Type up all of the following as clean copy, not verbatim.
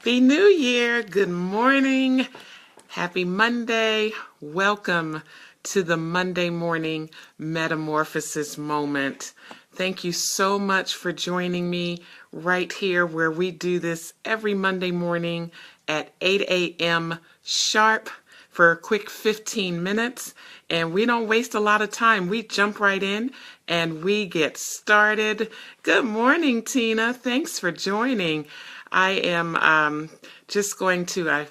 Happy New Year. Good morning. Happy Monday. Welcome to the Monday morning metamorphosis moment. Thank you so much for joining me right here where we do this every Monday morning at 8 a.m. sharp for a quick 15 minutes. And we don't waste a lot of time. We jump right in and we get started. Good morning, Tina. Thanks for joining. I am I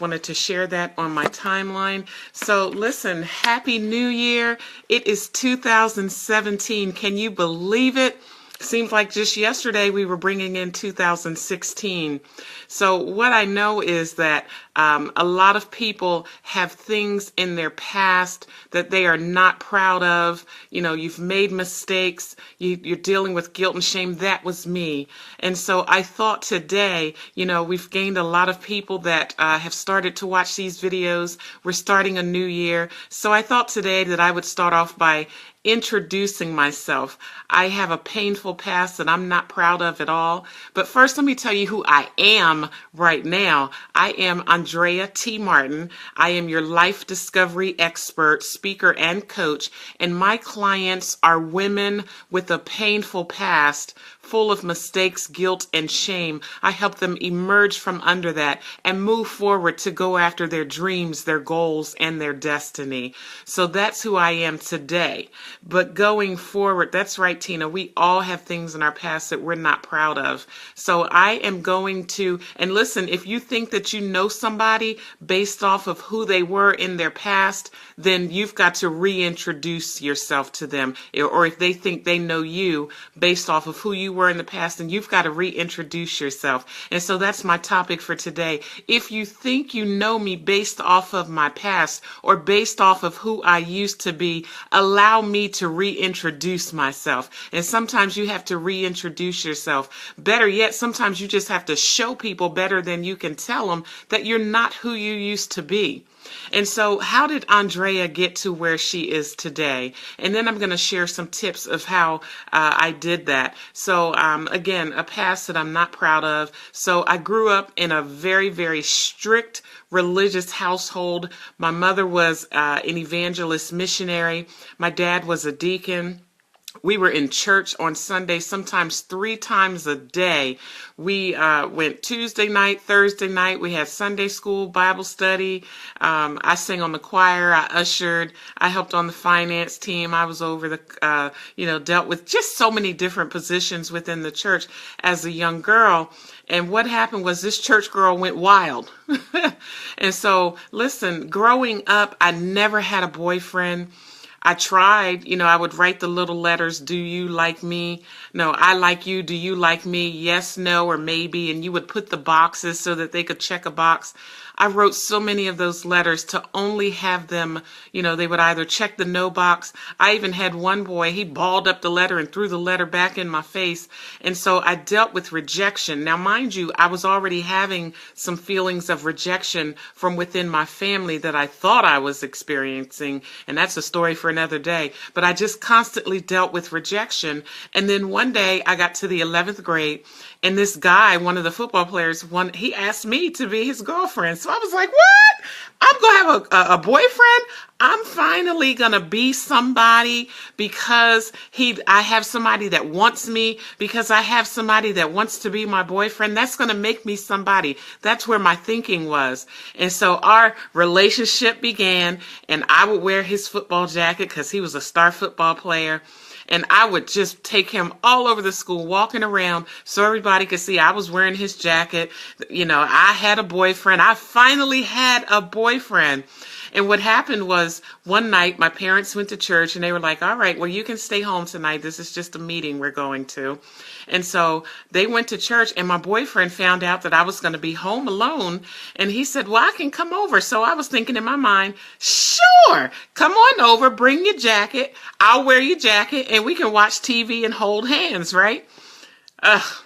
wanted to share that on my timeline. So listen, Happy New Year. It is 2017. Can you believe it? Seems like just yesterday we were bringing in 2016. So what I know is that a lot of people have things in their past that they are not proud of. You know, you've made mistakes. You're dealing with guilt and shame. That was me. And so I thought today, we've gained a lot of people that have started to watch these videos. We're starting a new year. So I thought today that I would start off by introducing myself. I have a painful past that I'm not proud of at all. But first, let me tell you who I am right now. I am Andrea T. Martin. I am your life discovery expert, speaker, and coach. And my clients are women with a painful past, full of mistakes, guilt, and shame. I help them emerge from under that and move forward to go after their dreams, their goals, and their destiny. So that's who I am today. But going forward, that's right, Tina, we all have things in our past that we're not proud of. So I am going to, and listen, if you think that you know somebody based off of who they were in their past, then you've got to reintroduce yourself to them. Or if they think they know you based off of who you were in the past, then you've got to reintroduce yourself. And so that's my topic for today. If you think you know me based off of my past or based off of who I used to be, allow me to reintroduce myself. And sometimes you have to reintroduce yourself. Better yet, sometimes you just have to show people better than you can tell them that you're not who you used to be. And so how did Andrea get to where she is today? And then I'm going to share some tips of how I did that. So again, a past that I'm not proud of. So I grew up in a very, very strict religious household. My mother was an evangelist missionary. My dad was a deacon. We were in church on Sunday, sometimes 3 times a day. We went Tuesday night, Thursday night. We had Sunday school, Bible study. I sang on the choir. I ushered. I helped on the finance team. I was over the, dealt with just so many different positions within the church as a young girl. And what happened was this church girl went wild. And so, listen, growing up, I never had a boyfriend. I tried, I would write the little letters, do you like me? No, I like you. Do you like me? Yes, no, or maybe. And you would put the boxes so that they could check a box. I wrote so many of those letters to only have them, they would either check the no box. I even had one boy, he balled up the letter and threw the letter back in my face. And so I dealt with rejection. Now, mind you, I was already having some feelings of rejection from within my family that I thought I was experiencing. And that's a story for another day. But I just constantly dealt with rejection. And then one day I got to the 11th grade and this guy, one of the football players, he asked me to be his girlfriend. So I was like, what? I'm going to have a boyfriend? I'm finally going to be somebody because I have somebody that wants me, because I have somebody that wants to be my boyfriend. That's going to make me somebody. That's where my thinking was. And so our relationship began, and I would wear his football jacket because he was a star football player. And I would just take him all over the school, walking around so everybody could see I was wearing his jacket. I had a boyfriend. I finally had a boyfriend. And what happened was one night my parents went to church and they were like, all right, well, you can stay home tonight. This is just a meeting we're going to. And so they went to church and my boyfriend found out that I was going to be home alone. And he said, well, I can come over. So I was thinking in my mind, sure, come on over, bring your jacket. I'll wear your jacket and we can watch TV and hold hands, right?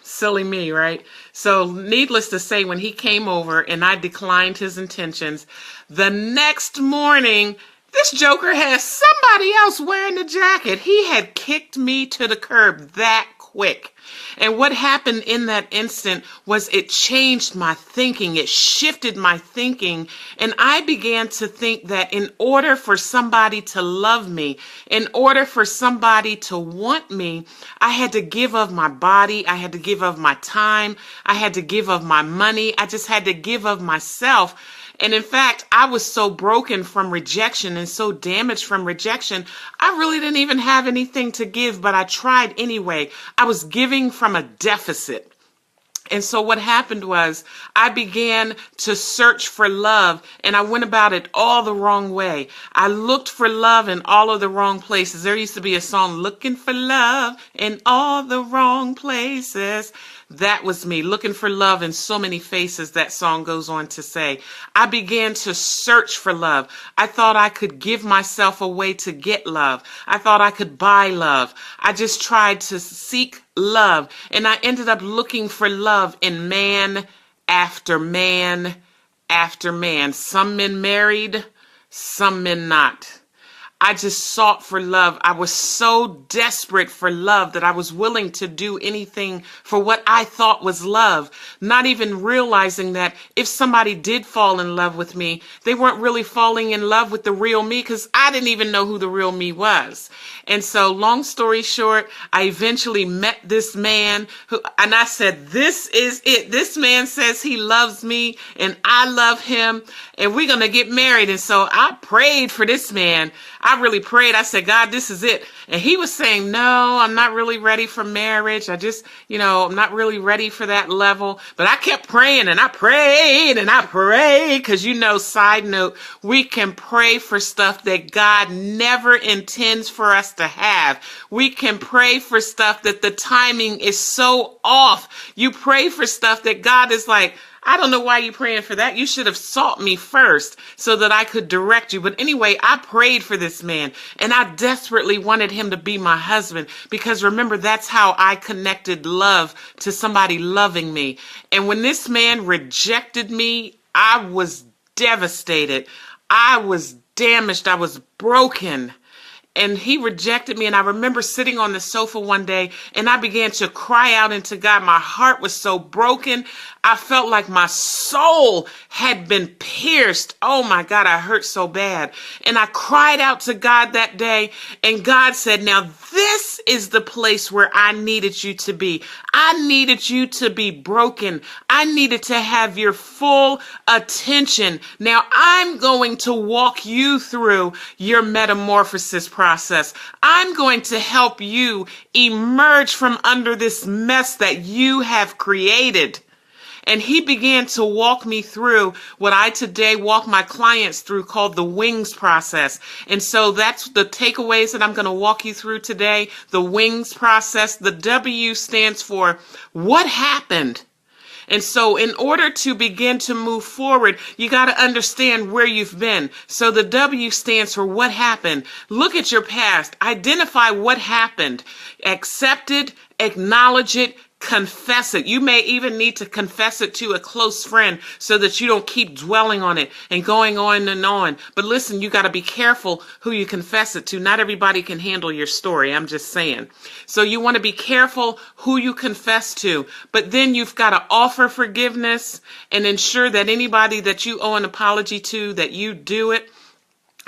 Silly me, right? So needless to say, when he came over and I declined his intentions, the next morning, this joker has somebody else wearing the jacket. He had kicked me to the curb that quick. And what happened in that instant was it changed my thinking. It shifted my thinking. And I began to think that in order for somebody to love me, in order for somebody to want me, I had to give of my body. I had to give of my time. I had to give of my money. I just had to give of myself. And in fact, I was so broken from rejection and so damaged from rejection, I really didn't even have anything to give, but I tried anyway. I was giving from a deficit. And so what happened was I began to search for love, and I went about it all the wrong way. I looked for love in all of the wrong places. There used to be a song, "Looking for Love in All the Wrong Places." That was me, looking for love in so many faces, that song goes on to say. I began to search for love. I thought I could give myself away to get love. I thought I could buy love. I just tried to seek love, and I ended up looking for love in man after man after man. Some men married, some men not. I just sought for love. I was so desperate for love that I was willing to do anything for what I thought was love, not even realizing that if somebody did fall in love with me, they weren't really falling in love with the real me, because I didn't even know who the real me was. And so long story short, I eventually met this man and I said, this is it. This man says he loves me and I love him, and we're going to get married. And so I prayed for this man. I really prayed. I said, God, this is it. And he was saying, no, I'm not really ready for marriage. I'm not really ready for that level. But I kept praying, and I prayed and I prayed, because, side note, we can pray for stuff that God never intends for us to have. We can pray for stuff that the timing is so off. You pray for stuff that God is like, I don't know why you're praying for that. You should have sought me first so that I could direct you. But anyway, I prayed for this man, and I desperately wanted him to be my husband, because remember, that's how I connected love to somebody loving me. And when this man rejected me, I was devastated. I was damaged. I was broken. And he rejected me. And I remember sitting on the sofa one day, and I began to cry out into God. My heart was so broken. I felt like my soul had been pierced. Oh my God, I hurt so bad. And I cried out to God that day, and God said, now this is the place where I needed you to be. I needed you to be broken. I needed to have your full attention. Now I'm going to walk you through your metamorphosis process. I'm going to help you emerge from under this mess that you have created. And he began to walk me through what I today walk my clients through, called the WINGS process. And so that's the takeaways that I'm going to walk you through today. The WINGS process. The W stands for what happened. And so in order to begin to move forward, you got to understand where you've been. So the W stands for what happened. Look at your past. Identify what happened. Accept it, acknowledge it, confess it. You may even need to confess it to a close friend so that you don't keep dwelling on it and going on and on. But listen, you got to be careful who you confess it to. Not everybody can handle your story. I'm just saying. So you want to be careful who you confess to. But then you've got to offer forgiveness and ensure that anybody that you owe an apology to, that you do it.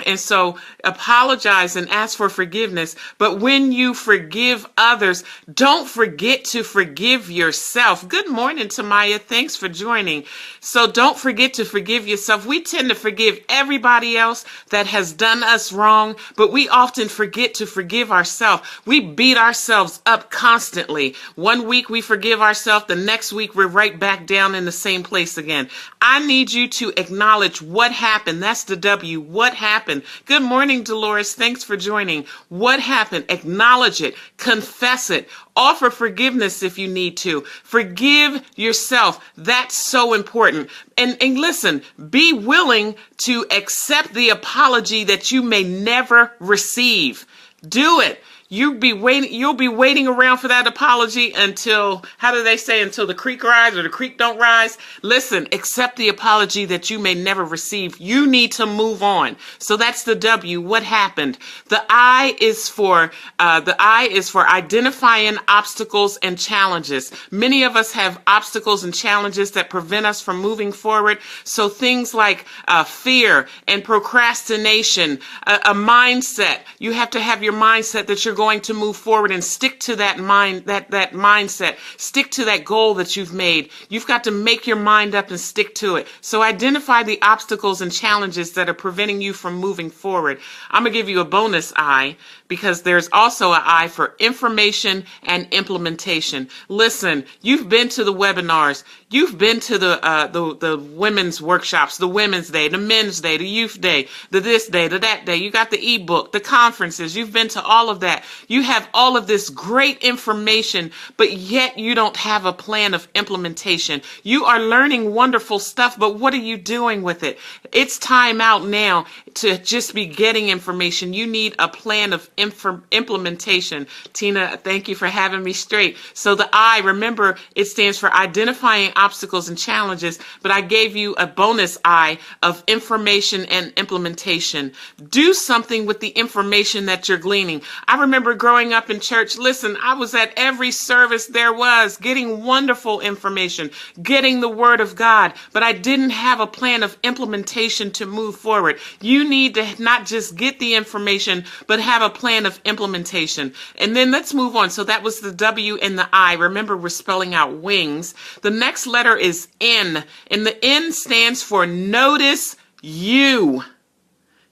And so apologize and ask for forgiveness. But when you forgive others, don't forget to forgive yourself. Good morning, Tamaya. Thanks for joining. So don't forget to forgive yourself. We tend to forgive everybody else that has done us wrong, but we often forget to forgive ourselves. We beat ourselves up constantly. One week we forgive ourselves. The next week we're right back down in the same place again. I need you to acknowledge what happened. That's the W. What happened? Good morning, Dolores. Thanks for joining. What happened? Acknowledge it. Confess it. Offer forgiveness if you need to. Forgive yourself. That's so important. And listen, be willing to accept the apology that you may never receive. Do it. You'll be waiting around for that apology until, how do they say, until the creek rise or the creek don't rise? Listen, accept the apology that you may never receive. You need to move on. So that's the W. What happened? The I is for identifying obstacles and challenges. Many of us have obstacles and challenges that prevent us from moving forward. So things like fear and procrastination, a mindset. You have to have your mindset that you're going to move forward and stick to that mindset. Stick to that goal that you've made. You've got to make your mind up and stick to it. So identify the obstacles and challenges that are preventing you from moving forward. I'm going to give you a bonus I, because there's also an I for information and implementation. Listen, you've been to the webinars. You've been to the women's workshops, the Women's Day, the Men's Day, the Youth Day, the this day, the that day. You got the ebook, the conferences. You've been to all of that. You have all of this great information, but yet you don't have a plan of implementation. You are learning wonderful stuff, but what are you doing with it? It's time out now to just be getting information. You need a plan of implementation. Tina, thank you for having me straight. So the I, remember, it stands for identifying obstacles and challenges, but I gave you a bonus I of information and implementation. Do something with the information that you're gleaning. I remember growing up in church, listen, I was at every service there was, getting wonderful information, getting the word of God, but I didn't have a plan of implementation to move forward. You need to not just get the information, but have a plan of implementation. And then let's move on. So that was the W and the I. Remember, we're spelling out wings. The next letter is N, and the N stands for notice you.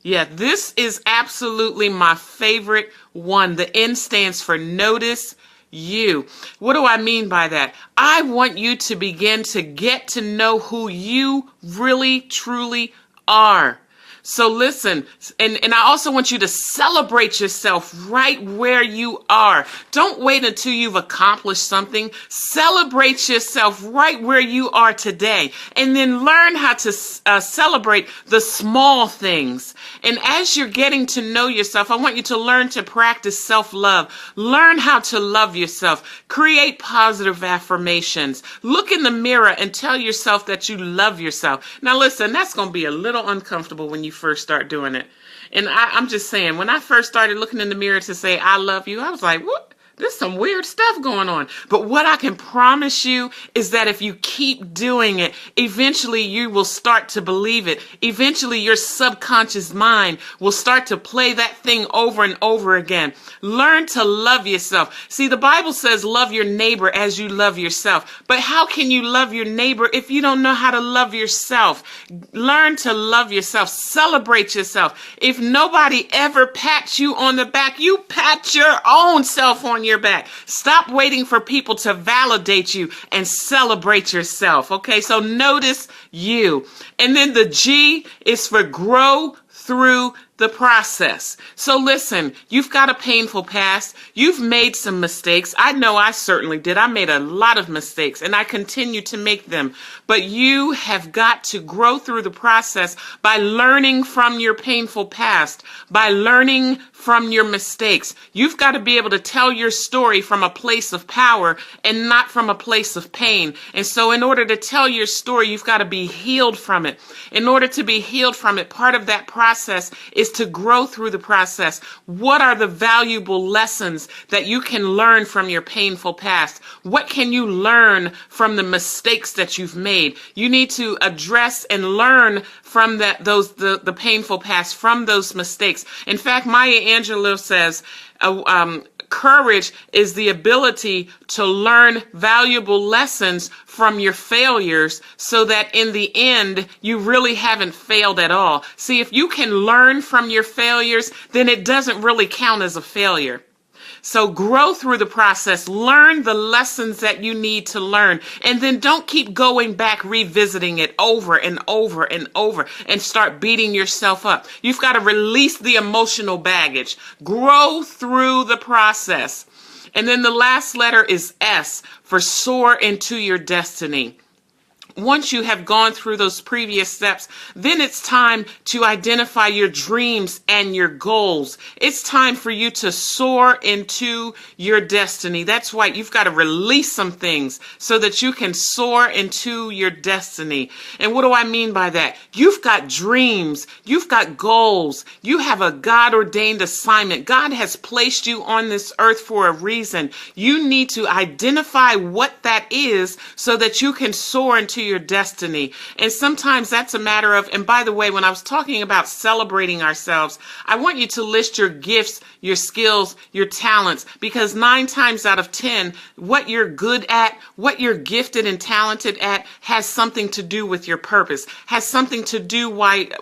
Yeah, this is absolutely my favorite one. The N stands for notice you. What do I mean by that? I want you to begin to get to know who you really, truly are. So listen, and I also want you to celebrate yourself right where you are. Don't wait until you've accomplished something. Celebrate yourself right where you are today. And then learn how to celebrate the small things. And as you're getting to know yourself, I want you to learn to practice self-love. Learn how to love yourself. Create positive affirmations. Look in the mirror and tell yourself that you love yourself. Now listen, that's going to be a little uncomfortable when you first start doing it. And I'm just saying, when I first started looking in the mirror to say, I love you, I was like, what? There's some weird stuff going on. But what I can promise you is that if you keep doing it, eventually you will start to believe it. Eventually your subconscious mind will start to play that thing over and over again. Learn to love yourself. See, the Bible says love your neighbor as you love yourself. But how can you love your neighbor if you don't know how to love yourself? Learn to love yourself. Celebrate yourself. If nobody ever pats you on the back, you pat your own self on your back. Stop waiting for people to validate you and celebrate yourself. Okay, so notice you. And then the G is for grow through the process. So listen, you've got a painful past. You've made some mistakes. I know I certainly did. I made a lot of mistakes and I continue to make them. But you have got to grow through the process by learning from your painful past, by learning from your mistakes. You've got to be able to tell your story from a place of power and not from a place of pain. And so in order to tell your story, you've got to be healed from it. In order to be healed from it, part of that process is to grow through the process. What are the valuable lessons that you can learn from your painful past? What can you learn from the mistakes that you've made? You need to address and learn from the painful past, from those mistakes. In fact, Maya Angelou says, courage is the ability to learn valuable lessons from your failures so that in the end, you really haven't failed at all. See, if you can learn from your failures, then it doesn't really count as a failure. So grow through the process, learn the lessons that you need to learn, and then don't keep going back, revisiting it over and over and over and start beating yourself up. You've got to release the emotional baggage. Grow through the process. And then the last letter is S for soar into your destiny. Once you have gone through those previous steps, then it's time to identify your dreams and your goals. It's time for you to soar into your destiny. That's why you've got to release some things so that you can soar into your destiny. And what do I mean by that? You've got dreams. You've got goals. You have a God-ordained assignment. God has placed you on this earth for a reason. You need to identify what that is so that you can soar into your destiny. And sometimes that's a matter of, and by the way, when I was talking about celebrating ourselves, I want you to list your gifts, your skills, your talents, because 9 times out of 10, what you're good at, what you're gifted and talented at has something to do with your purpose, has something to do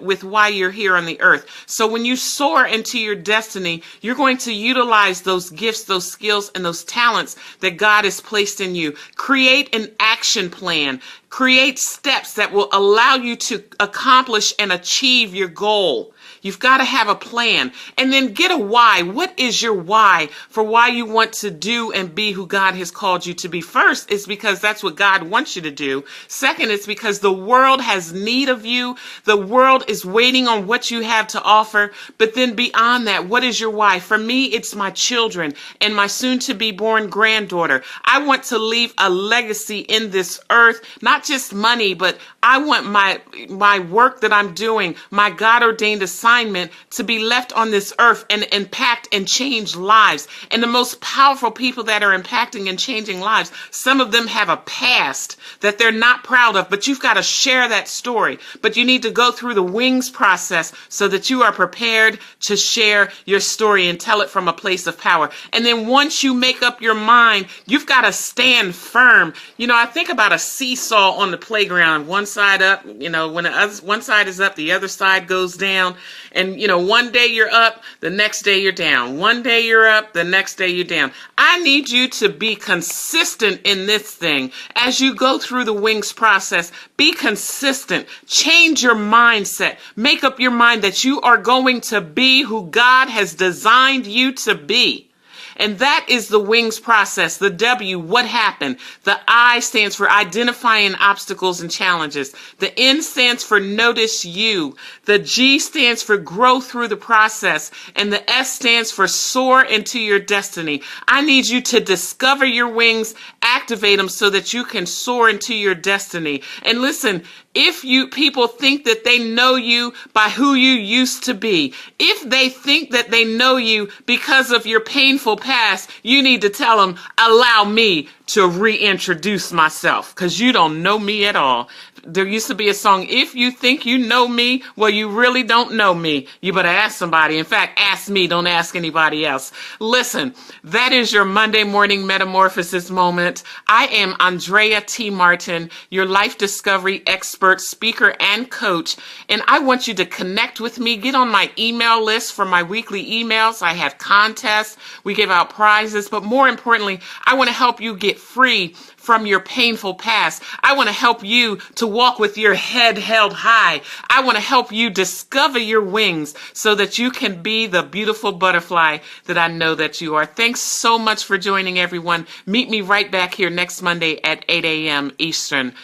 with why you're here on the earth. So when you soar into your destiny, you're going to utilize those gifts, those skills, and those talents that God has placed in you. Create an action plan. Create steps that will allow you to accomplish and achieve your goal. You've got to have a plan, and then get a why. What is your why for why you want to do and be who God has called you to be? First, it's because that's what God wants you to do. Second, it's because the world has need of you. The world is waiting on what you have to offer. But then beyond that, what is your why? For me, it's my children and my soon-to-be born granddaughter. I want to leave a legacy in this earth, not just money, but I want my work that I'm doing, my God-ordained assignment, to be left on this earth and impact and change lives. And the most powerful people that are impacting and changing lives, some of them have a past that they're not proud of, but you've got to share that story. But you need to go through the wings process so that you are prepared to share your story and tell it from a place of power. And then once you make up your mind, you've got to stand firm. You know, I think about a seesaw on the playground, one side up, when one side is up, the other side goes down. And, one day you're up, the next day you're down. One day you're up, the next day you're down. I need you to be consistent in this thing. As you go through the wings process, be consistent. Change your mindset. Make up your mind that you are going to be who God has designed you to be. And that is the wings process. The W, what happened? The I stands for identifying obstacles and challenges. The N stands for notice you. The G stands for grow through the process. And the S stands for soar into your destiny. I need you to discover your wings, activate them so that you can soar into your destiny. And listen, if people think that they know you by who you used to be, if they think that they know you because of your painful past, you need to tell them, allow me to reintroduce myself, because you don't know me at all. There used to be a song, if you think you know me, well, you really don't know me. You better ask somebody. In fact, ask me, don't ask anybody else. Listen, that is your Monday morning metamorphosis moment. I am Andrea T. Martin, your life discovery expert, speaker, and coach. And I want you to connect with me. Get on my email list for my weekly emails. I have contests. We give out prizes. But more importantly, I want to help you get free from your painful past. I want to help you to walk with your head held high. I want to help you discover your wings so that you can be the beautiful butterfly that I know that you are. Thanks so much for joining, everyone. Meet me right back here next Monday at 8 a.m. Eastern.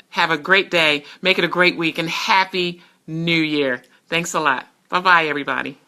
Have a great day. Make it a great week, and Happy New Year. Thanks a lot. Bye-bye, everybody.